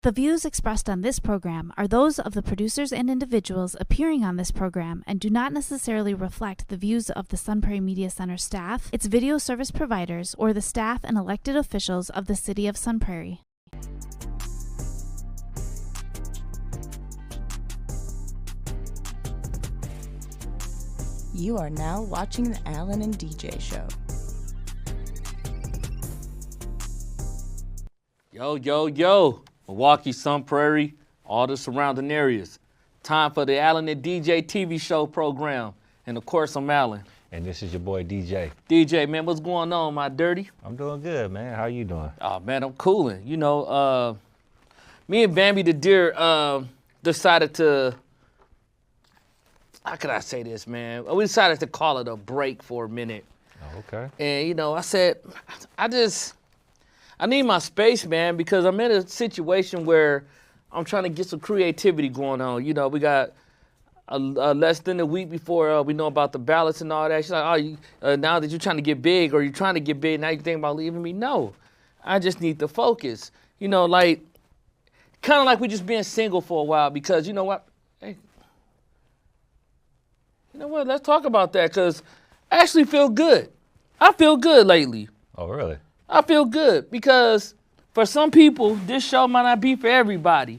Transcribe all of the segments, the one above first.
The views expressed on this program are those of the producers and individuals appearing on this program and do not necessarily reflect the views of the Sun Prairie Media Center staff, its video service providers, or the staff and elected officials of the City of Sun Prairie. You are now watching the Alan and DJ Show. Yo. Milwaukee, Sun Prairie, all the surrounding areas. Time for the Alan and DJ TV show program. And of course, I'm Alan. And this is your boy, DJ. DJ, man, what's going on, my dirty? I'm doing good, man. How you doing? Oh, man, I'm cooling. You know, me and Bambi the Deer decided to, how can I say this, man? We decided to call it a break for a minute. Oh, okay. And, you know, I said, I need my space, man, because I'm in a situation where I'm trying to get some creativity going on. You know, we got less than a week before we know about the ballots and all that. She's like, now that you're trying to get big or you're trying to get big, now you think about leaving me? No, I just need to focus. You know, like, kind of like we just being single for a while because, you know what? Hey, you know what? Let's talk about that because I actually feel good. I feel good lately. Oh, really? I feel good because for some people, this show might not be for everybody.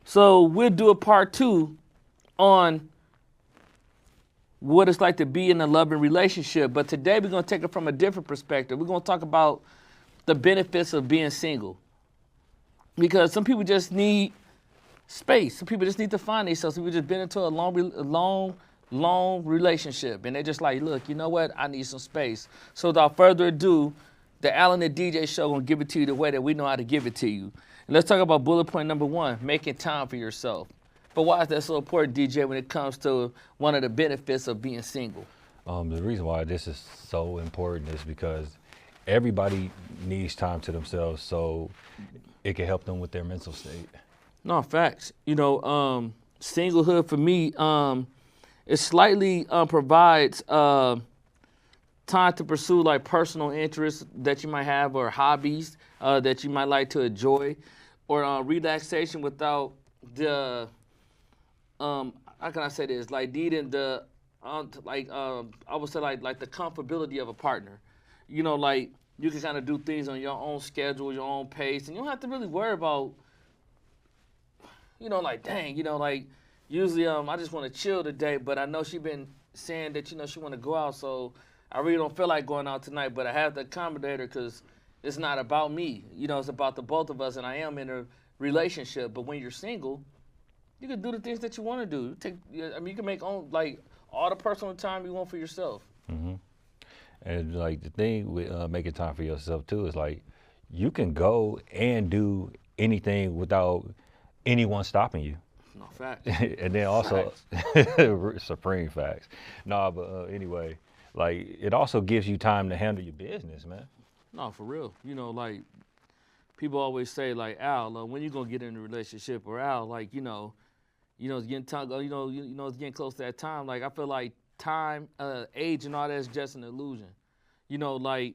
So we'll do a part 2 on what it's like to be in a loving relationship. But today we're going to take it from a different perspective. We're going to talk about the benefits of being single. Because some people just need space. Some people just need to find themselves. Some people just been into a long relationship. And they're just like, look, you know what? I need some space. So without further ado, the Alan and DJ Show gonna give it to you the way that we know how to give it to you. And let's talk about bullet point number 1, making time for yourself. But why is that so important, DJ, when it comes to one of the benefits of being single? The reason why this is so important is because everybody needs time to themselves so it can help them with their mental state. No, facts. You know, singlehood for me, it slightly provides time to pursue like personal interests that you might have or hobbies that you might like to enjoy or relaxation without the how can I say this, like needing the I would say like the comfortability of a partner. You know, like you can kind of do things on your own schedule, your own pace, and you don't have to really worry about, you know, like dang, you know, like usually I just want to chill today, but I know she been saying that, you know, she want to go out, so I really don't feel like going out tonight, but I have to accommodate her because it's not about me. You know, it's about the both of us, and I am in a relationship. But when you're single, you can do the things that you want to do. You can make all the personal time you want for yourself. Mm-hmm. And like the thing with making time for yourself too is like you can go and do anything without anyone stopping you. No, facts. And then also, supreme facts. No, but anyway. Like, it also gives you time to handle your business, man. No, for real. You know, like, people always say, like, Al, when you gonna get in a relationship? Or Al, like, it's getting time, it's getting close to that time. Like, I feel like time, age, and all that is just an illusion. You know, like,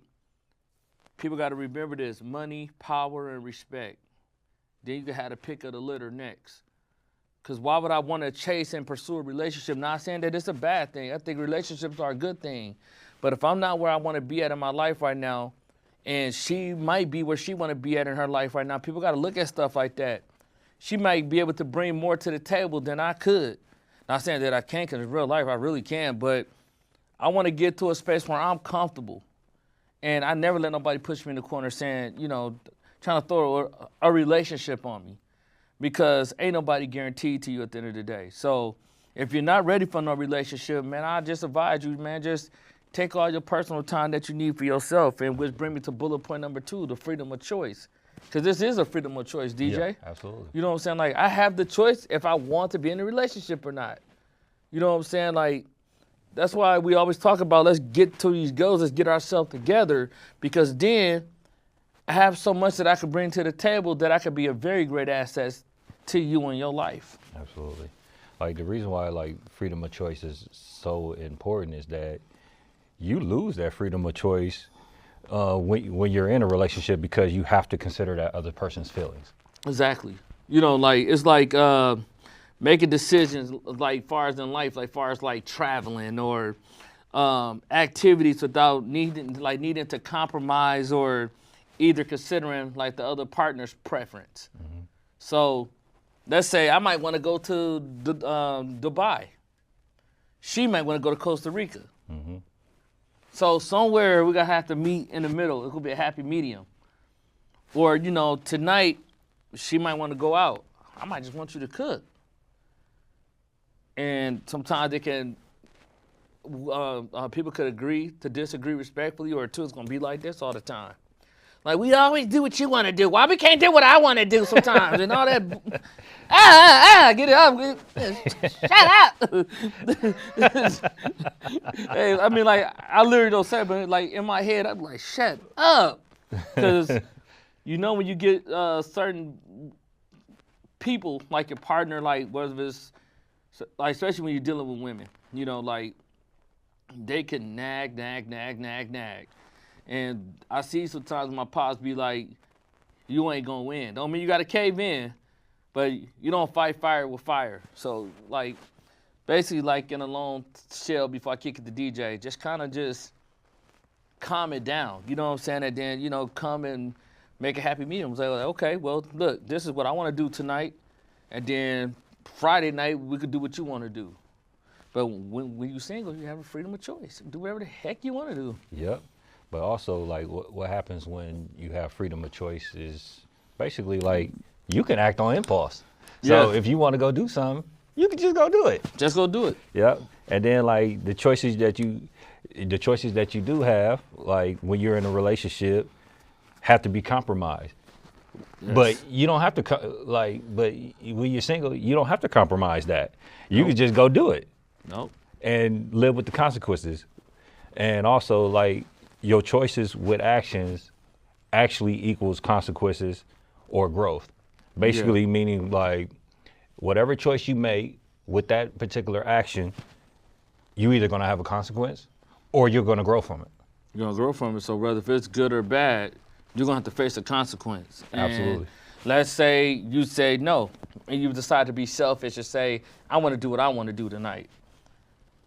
people got to remember this: money, power, and respect. Then you have to pick of the litter next. Because why would I want to chase and pursue a relationship? Not saying that it's a bad thing. I think relationships are a good thing. But if I'm not where I want to be at in my life right now, and she might be where she want to be at in her life right now, people got to look at stuff like that. She might be able to bring more to the table than I could. Not saying that I can't, because in real life I really can, but I want to get to a space where I'm comfortable. And I never let nobody push me in the corner saying, you know, trying to throw a relationship on me. Because ain't nobody guaranteed to you at the end of the day. So if you're not ready for no relationship, man, I just advise you, man, just take all your personal time that you need for yourself. And which brings me to bullet point number 2, the freedom of choice. Because this is a freedom of choice, DJ. Yeah, absolutely. You know what I'm saying? Like, I have the choice if I want to be in a relationship or not. You know what I'm saying? Like, that's why we always talk about let's get to these goals, let's get ourselves together. Because then I have so much that I could bring to the table that I could be a very great asset to you in your life. Absolutely. Like the reason why like freedom of choice is so important is that you lose that freedom of choice when you're in a relationship because you have to consider that other person's feelings. Exactly. You know, like it's like making decisions like far as in life, like far as like traveling or activities without needing to compromise or either considering like the other partner's preference. So let's say I might want to go to Dubai. She might want to go to Costa Rica. So somewhere we're gonna have to meet in the middle. It could be a happy medium. Or, you know, tonight she might want to go out. I might just want you to cook. And sometimes they can, people could agree to disagree respectfully, or two, it's gonna be like this all the time. Like, we always do what you want to do. Why we can't do what I want to do sometimes? And all that. Get it up. Shut up. Hey, I mean, like, I literally don't say it, but like in my head, I'm like, shut up. Because, you know, when you get certain people, like your partner, like, whether it's, like, especially when you're dealing with women, you know, like, they can nag. And I see sometimes my pops be like, you ain't gonna win. Don't mean you gotta cave in, but you don't fight fire with fire. So, like, basically like in a long shell before I kick it to DJ, just kind of just calm it down. You know what I'm saying? And then, you know, come and make a happy medium. Say, like, okay, well, look, this is what I wanna do tonight. And then Friday night, we could do what you wanna do. But when you're single, you have a freedom of choice. Do whatever the heck you wanna do. Yep. But also, like, what happens when you have freedom of choice is basically like you can act on impulse. So if you want to go do something, you can just go do it. Just go do it. Yep. And then like the choices that you do have, like when you're in a relationship, have to be compromised. Yes. But you don't have to but when you're single, you don't have to compromise that. You can just go do it. Nope. And live with the consequences. And also, like, your choices with actions actually equals consequences or growth. Basically meaning, like, whatever choice you make with that particular action, you either gonna have a consequence or you're gonna grow from it. You're gonna grow from it. So whether if it's good or bad, you're gonna have to face a consequence. Absolutely. And let's say you say no, and you decide to be selfish and say, I wanna do what I wanna do tonight.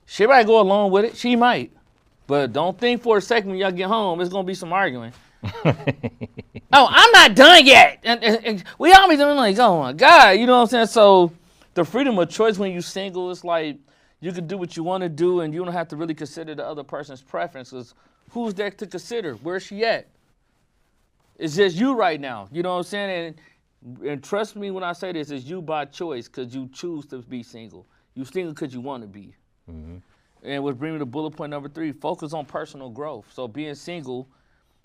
She might go along with it, she might. But don't think for a second when y'all get home, it's gonna be some arguing. Oh, I'm not done yet. And we always doing like, oh my God, you know what I'm saying? So the freedom of choice when you're single is like, you can do what you wanna do and you don't have to really consider the other person's preferences. Who's there to consider? Where's she at? It's just you right now, you know what I'm saying? And trust me when I say this, it's you by choice because you choose to be single. You single because you wanna be. Mm-hmm. And which brings me to bullet point number 3, focus on personal growth. So being single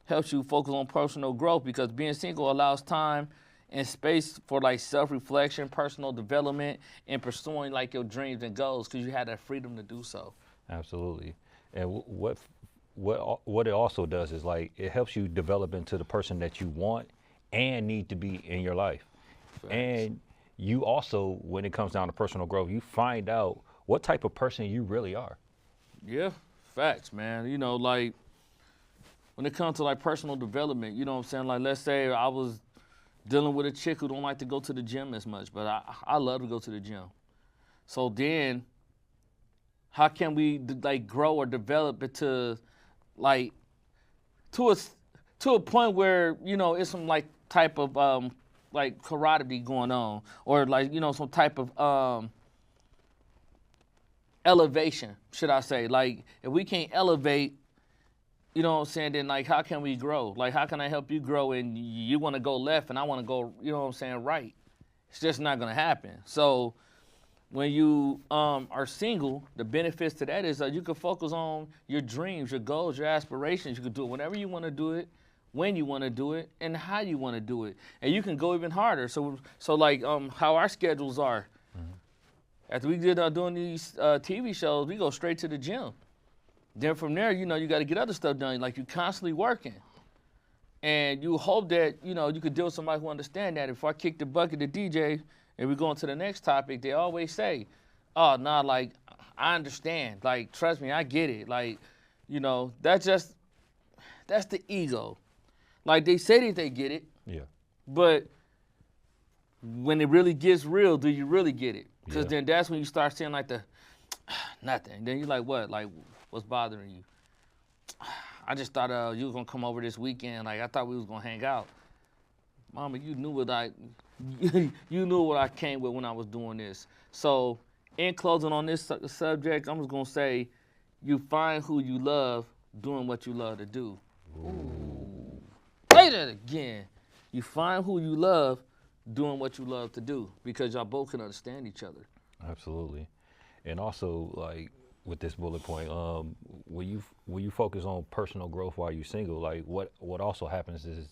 helps you focus on personal growth because being single allows time and space for like self-reflection, personal development, and pursuing like your dreams and goals because you have that freedom to do so. Absolutely. And what it also does is like it helps you develop into the person that you want and need to be in your life. Facts. And you also, when it comes down to personal growth, you find out what type of person you really are. Yeah, facts, man. You know, like when it comes to like personal development, you know what I'm saying? Like let's say I was dealing with a chick who don't like to go to the gym as much, but I love to go to the gym. So then how can we like grow or develop into like to a point where, you know, it's some like type of like camaraderie going on or like, you know, some type of elevation, should I say. Like, if we can't elevate, you know what I'm saying, then, like, how can we grow? Like, how can I help you grow and you want to go left and I want to go, you know what I'm saying, right? It's just not going to happen. So when you are single, the benefits to that is that you can focus on your dreams, your goals, your aspirations. You can do it whenever you want to do it, when you want to do it, and how you want to do it. And you can go even harder. So like, how our schedules are. After we did doing these TV shows, we go straight to the gym. Then from there, you know, you got to get other stuff done. Like, you're constantly working. And you hope that, you know, you could deal with somebody who understands that. If I kick the bucket to DJ and we go on to the next topic, they always say, oh, nah, like, I understand. Like, trust me, I get it. Like, you know, that's the ego. Like, they say that they get it. Yeah. But when it really gets real, do you really get it? Because Yeah. then that's when you start seeing like the nothing. Then you're like, what? Like, what's bothering you? I just thought you was gonna come over this weekend. Like, I thought we was gonna hang out. Mama, you knew what you knew what I came with when I was doing this. So, in closing on this subject, I'm just gonna say, you find who you love doing what you love to do. Ooh. Say that again. You find who you love doing what you love to do, because y'all both can understand each other. Absolutely. And also, like with this bullet point, when you focus on personal growth while you're single, like what also happens is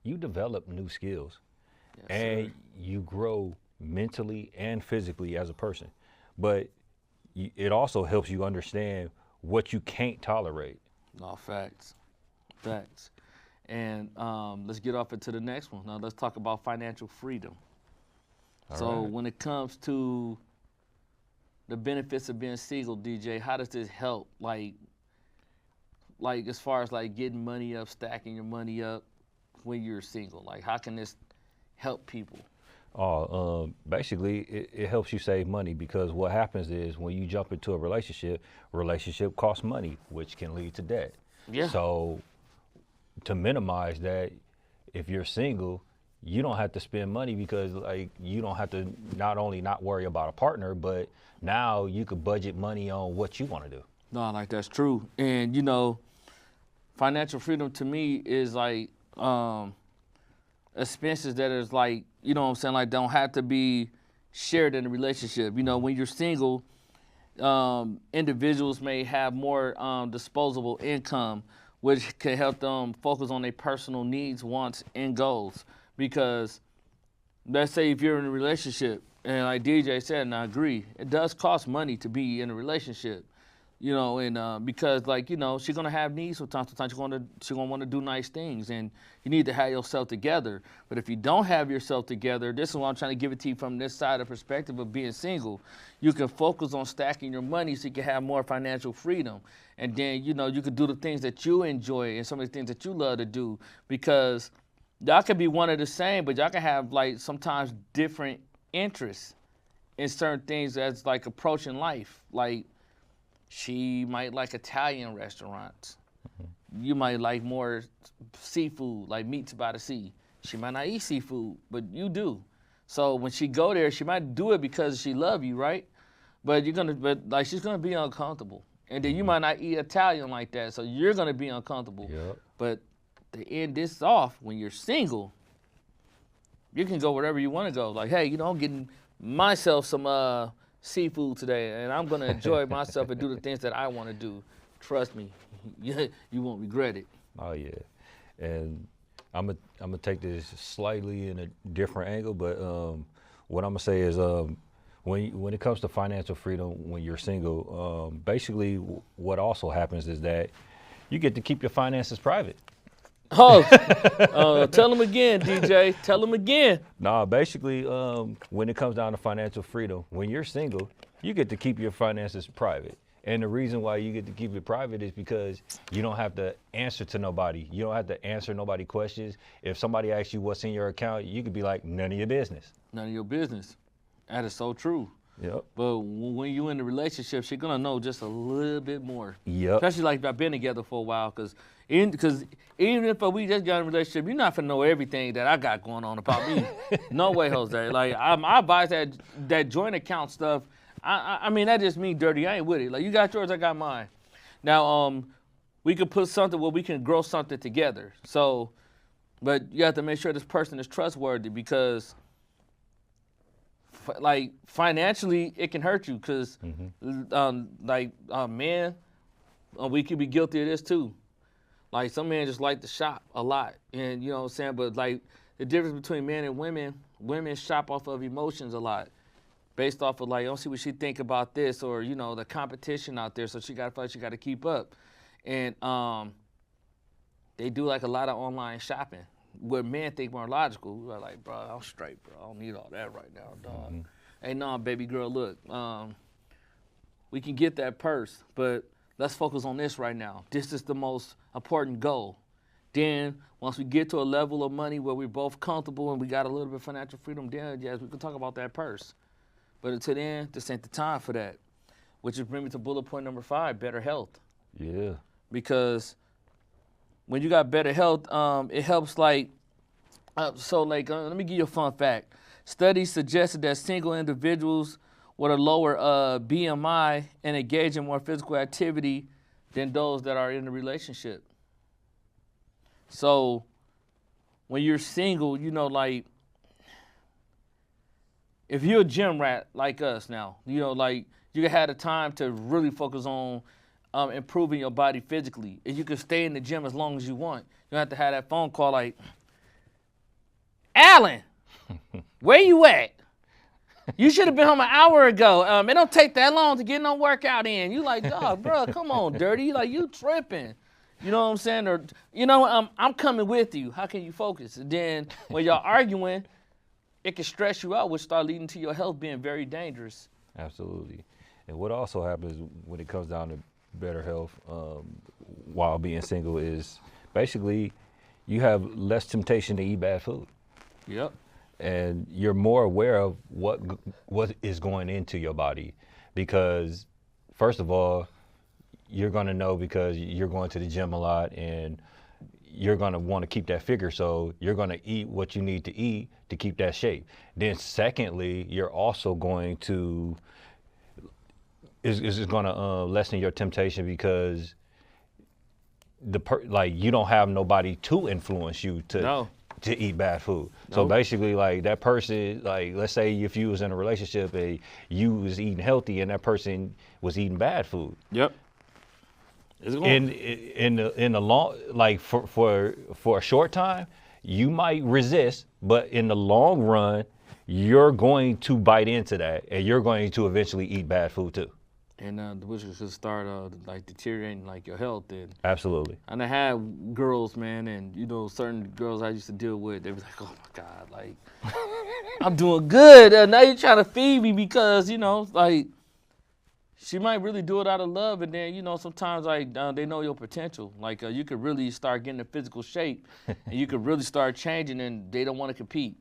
you develop new skills, Yes, and sir. you grow mentally and physically as a person. But it also helps you understand what you can't tolerate. No, facts. Facts. And let's get off into the next one. Now let's talk about financial freedom. All right. When it comes to the benefits of being single, DJ, how does this help? Like as far as like getting money up, stacking your money up when you're single. Like, how can this help people? Basically, it helps you save money, because what happens is when you jump into a relationship costs money, which can lead to debt. Yeah. So to minimize that, if you're single, you don't have to spend money, because like you don't have to not only not worry about a partner, but now you could budget money on what you want to do. No, like that's true. And financial freedom to me is like expenses that is like, you know what I'm saying, like don't have to be shared in a relationship. When you're single, individuals may have more disposable income, which can help them focus on their personal needs, wants, and goals. Because let's say if you're in a relationship, and like DJ said, and I agree, it does cost money to be in a relationship. Because she's gonna have needs from time to time. She's gonna want to do nice things, and you need to have yourself together. But if you don't have yourself together, this is why I'm trying to give it to you from this side of perspective of being single. You can focus on stacking your money so you can have more financial freedom, and then you can do the things that you enjoy and some of the things that you love to do. Because y'all can be one of the same, but y'all can have like sometimes different interests in certain things that's like approaching life. Like, she might like Italian restaurants. You might like more seafood, like meats by the sea. She might not eat seafood, but you do. So when she go there, she might do it because she love you, right? But she's gonna be uncomfortable. And then you might not eat Italian like that, so you're gonna be uncomfortable. Yep. But to end this off, when you're single, you can go wherever you want to go. Like, hey, I'm getting myself some seafood today, and I'm gonna enjoy myself and do the things that I want to do. Trust me, you won't regret it. Oh yeah, and I'm gonna take this slightly in a different angle, but what I'm gonna say is when it comes to financial freedom when you're single, basically what also happens is that you get to keep your finances private. Oh, tell them again, DJ. Tell them again. Nah, basically, when it comes down to financial freedom, when you're single, you get to keep your finances private. And the reason why you get to keep it private is because you don't have to answer to nobody. You don't have to answer nobody questions. If somebody asks you what's in your account, you could be like, none of your business. None of your business. That is so true. Yep. But when you're in a relationship, she's gonna know just a little bit more. Yep. Especially like I've been together for a while, because even if we just got in a relationship, you're not gonna know everything that I got going on about me. No way, Jose. Like I advise that joint account stuff. I mean that just me dirty. I ain't with it. Like, you got yours, I got mine. Now we could put something where we can grow something together. So, but you have to make sure this person is trustworthy, because like financially it can hurt you, because man, we could be guilty of this too. Like, some men just like to shop a lot, and you know what I'm saying, but like the difference between men and women shop off of emotions a lot, based off of like, don't see what she think about this, or the competition out there, so she got to keep up. And they do like a lot of online shopping, where men think more logical. We're like, bro, I'm straight, bro. I don't need all that right now, dog. Hey, no, baby girl, look, we can get that purse, but let's focus on this right now. This is the most important goal. Then once we get to a level of money where we're both comfortable and we got a little bit of financial freedom, then yes, we can talk about that purse. But until then, this ain't the time for that. Which is bring me to bullet point number 5, better health. Yeah. Because when you got better health, it helps let me give you a fun fact. Studies suggested that single individuals with a lower BMI and engage in more physical activity than those that are in a relationship. So when you're single, like if you're a gym rat like us now, like you can have the time to really focus on improving your body physically. And you can stay in the gym as long as you want. You don't have to have that phone call like, Alan, where you at? You should have been home an hour ago. It don't take that long to get no workout in. You like, dog, bro, come on, dirty. Like, you tripping. You know what I'm saying? Or, I'm coming with you. How can you focus? And then when y'all arguing, it can stress you out, which start leading to your health being very dangerous. Absolutely. And what also happens when it comes down to better health while being single is basically you have less temptation to eat bad food. Yep. And you're more aware of what is going into your body because, first of all, you're going to know because you're going to the gym a lot and you're going to want to keep that figure, so you're going to eat what you need to eat to keep that shape. Then secondly, you're also going to is going to lessen your temptation because you don't have nobody to influence you to eat bad food. Nope. So basically, like that person, like let's say if you was in a relationship and you was eating healthy and that person was eating bad food. Yep. In the long, like for a short time, you might resist, but in the long run, you're going to bite into that and you're going to eventually eat bad food too. And which should start deteriorating like your health. And absolutely. And I had girls, man, and certain girls I used to deal with, they was like, oh my God, like I'm doing good. Now you're trying to feed me because, like she might really do it out of love. And then, sometimes they know your potential. Like you could really start getting in physical shape and you could really start changing and they don't want to compete.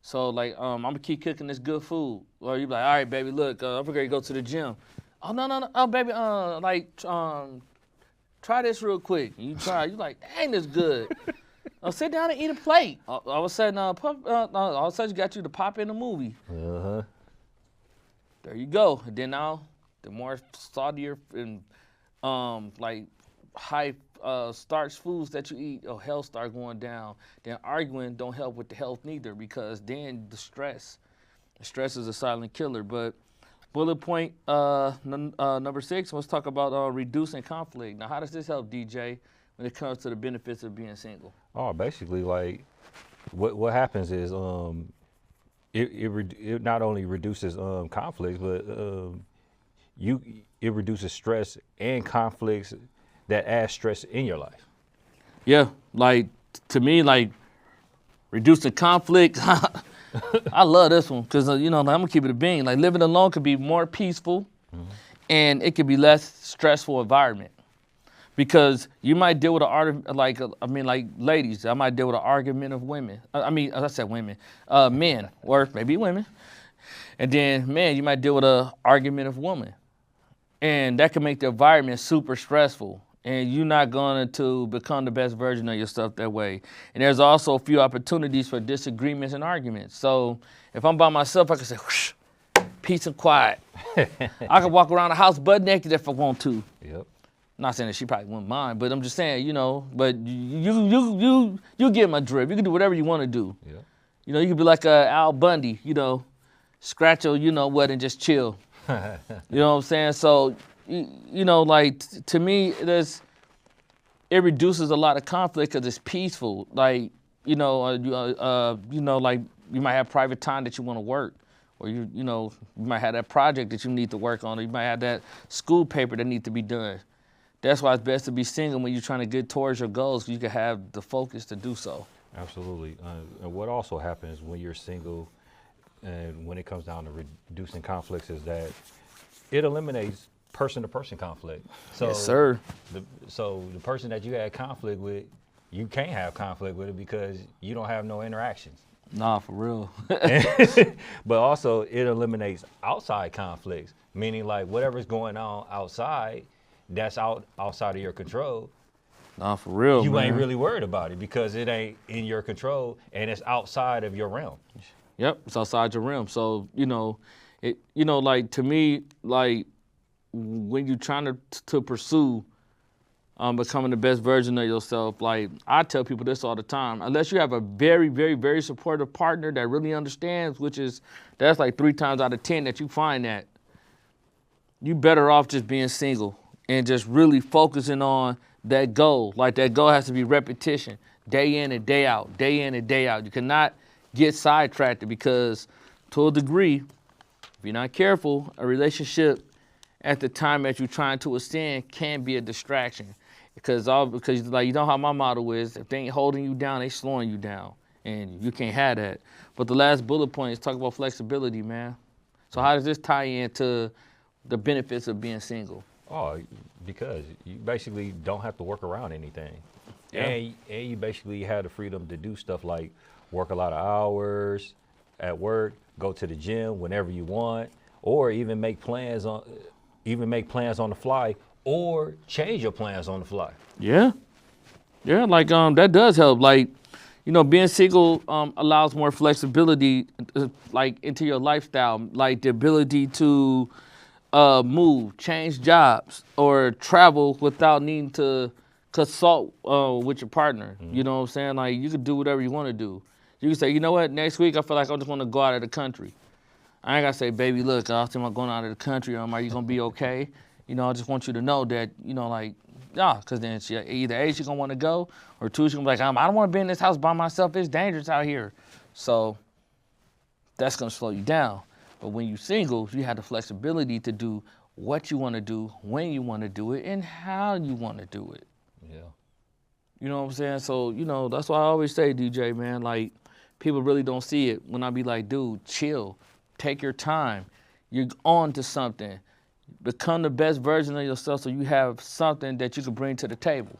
So like, I'm gonna keep cooking this good food. Or you be like, all right, baby, look, I'm gonna go to the gym. Oh, no. Oh, baby, try this real quick. And you try. You like, dang, this good. Sit down and eat a plate. All of a sudden, you got you to pop in a movie. Uh-huh. There you go. And then now, the more saltier and high starch foods that you eat, health start going down. Then arguing don't help with the health neither because then the stress is a silent killer. But bullet point number 6, let's talk about reducing conflict. Now, how does this help, DJ, when it comes to the benefits of being single? Oh, basically, like, what happens is it not only reduces conflicts, but it reduces stress and conflicts that add stress in your life. Yeah, like, to me, like, reducing conflict, I love this one because, I'm going to keep it a bean. Like, living alone could be more peaceful and it could be less stressful environment because you might deal with ladies, I might deal with an argument of women. I said women, men, or maybe women. And then, man, you might deal with an argument of women. And that can make the environment super stressful. And you're not going to become the best version of yourself that way. And there's also a few opportunities for disagreements and arguments. So if I'm by myself, I can say, whoosh, peace and quiet. I can walk around the house butt naked if I want to. Yep. Not saying that she probably wouldn't mind, but I'm just saying, but you get my drift. You can do whatever you want to do. Yep. You can be like Al Bundy, scratch your what and just chill. You know what I'm saying? So, to me, it reduces a lot of conflict because it's peaceful. Like, you might have private time that you want to work, or you might have that project that you need to work on, or you might have that school paper that needs to be done. That's why it's best to be single when you're trying to get towards your goals. You can have the focus to do so. Absolutely. And what also happens when you're single, and when it comes down to reducing conflicts, is that it eliminates person-to-person conflict. So, yes, sir. So the person that you had conflict with, you can't have conflict with it because you don't have no interactions. Nah, for real. But also it eliminates outside conflicts, meaning like whatever's going on outside, that's outside of your control. Nah, for real, You man. ain't really worried about it because it ain't in your control and it's outside of your realm. Yep, it's outside your realm. So, like to me, like when you're trying to pursue becoming the best version of yourself, like I tell people this all the time, unless you have a very, very, very supportive partner that really understands, that's like 3 times out of 10 that you find that, you better off just being single and just really focusing on that goal. Like that goal has to be repetition, day in and day out, day in and day out. You cannot get sidetracked because to a degree, if you're not careful, a relationship at the time that you're trying to ascend can be a distraction. Because like you know how my motto is, if they ain't holding you down, they slowing you down. And you can't have that. But the last bullet point is talk about flexibility, man. So how does this tie into the benefits of being single? Oh, because you basically don't have to work around anything. Yeah. And you basically have the freedom to do stuff like work a lot of hours at work, go to the gym whenever you want, or even make plans on the fly, or change your plans on the fly. Yeah. Yeah, like that does help. Like, being single allows more flexibility like into your lifestyle, like the ability to move, change jobs, or travel without needing to consult with your partner. Mm-hmm. You know what I'm saying? Like you could do whatever you want to do. You can say, you know what, next week I feel like I just want to go out of the country. I ain't gotta say, baby, look, I was thinking about going out of the country. Are you gonna be okay? I just want you to know that, because then either A, she's gonna want to go, or 2, she's gonna be like, I don't want to be in this house by myself. It's dangerous out here. So that's gonna slow you down. But when you're single, you have the flexibility to do what you want to do, when you want to do it, and how you want to do it. Yeah. You know what I'm saying? So, that's why I always say, DJ, man, like, people really don't see it when I be like, dude, chill, take your time. You're on to something. Become the best version of yourself so you have something that you can bring to the table.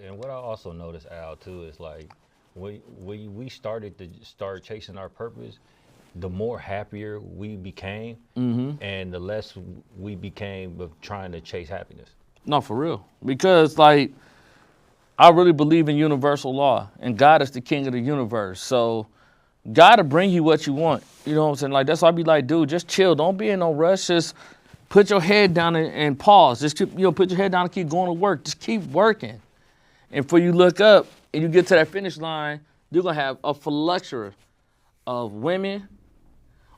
And what I also noticed, Al, too, is like when we started to start chasing our purpose, the more happier we became, and the less we became of trying to chase happiness. No, for real. Because, like, I really believe in universal law, and God is the king of the universe. So God will bring you what you want. You know what I'm saying? Like, that's why I be like, dude, just chill. Don't be in no rush. Just put your head down and pause. Just keep, put your head down and keep going to work. Just keep working. And for you look up and you get to that finish line, you're going to have a flux of women,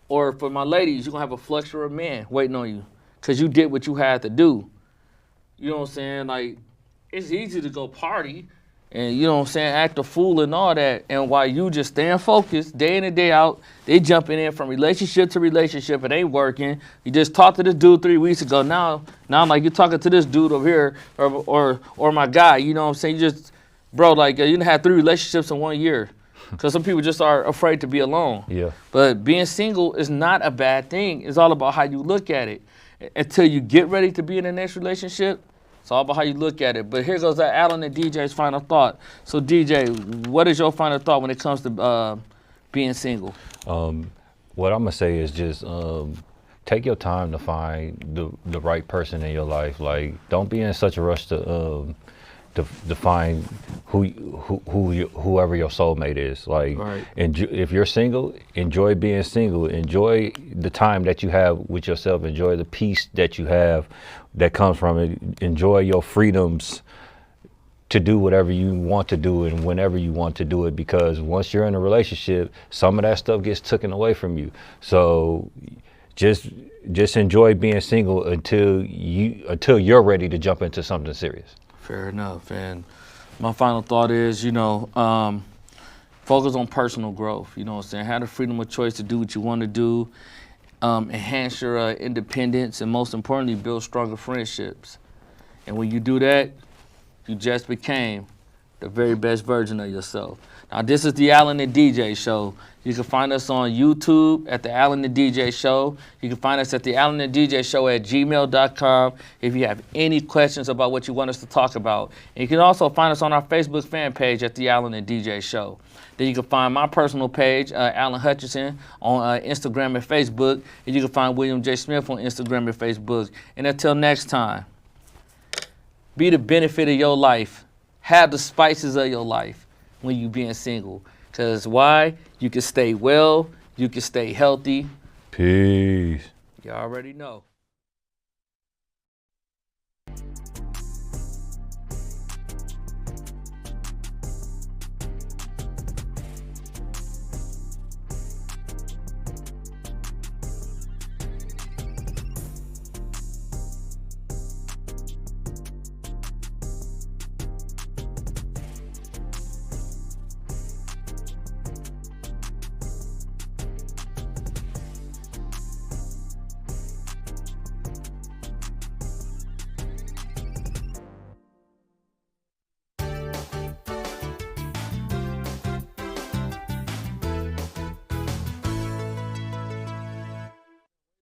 or for my ladies, you're going to have a flux of men waiting on you because you did what you had to do. You know what I'm saying? Like, it's easy to go party and, act a fool and all that. And while you just staying focused day in and day out, they jumping in from relationship to relationship. It ain't working. You just talked to this dude 3 weeks ago. Now I'm like, you're talking to this dude over here or my guy. You know what I'm saying? You just, bro, like, you done had 3 relationships in 1 year. Because some people just are afraid to be alone. Yeah. But being single is not a bad thing. It's all about how you look at it. Until you get ready to be in the next relationship, it's all about how you look at it. But here goes that Alan and DJ's final thought. So DJ, what is your final thought when it comes to being single? What I'm gonna say is just take your time to find the right person in your life. Like, don't be in such a rush to find whoever your soulmate is. Like, Right. if you're single, enjoy being single. Enjoy the time that you have with yourself. Enjoy the peace that you have that comes from it. Enjoy your freedoms to do whatever you want to do and whenever you want to do it, because once you're in a relationship, some of that stuff gets taken away from you. So just enjoy being single until you're ready to jump into something serious. Fair enough. And my final thought is, focus on personal growth. You know what I'm saying? Have the freedom of choice to do what you want to do. Enhance your independence, and most importantly, build stronger friendships. And when you do that, you just became the very best version of yourself. Now, this is the Alan and DJ Show. You can find us on YouTube at the Alan and DJ Show. You can find us at the Alan and DJ Show at gmail.com if you have any questions about what you want us to talk about. And you can also find us on our Facebook fan page at the Alan and DJ Show. Then you can find my personal page, Alan Hutchinson, on Instagram and Facebook. And you can find William J. Smith on Instagram and Facebook. And until next time, be the benefit of your life. Have the spices of your life when you being single. Because why? You can stay well, you can stay healthy. Peace. You already know.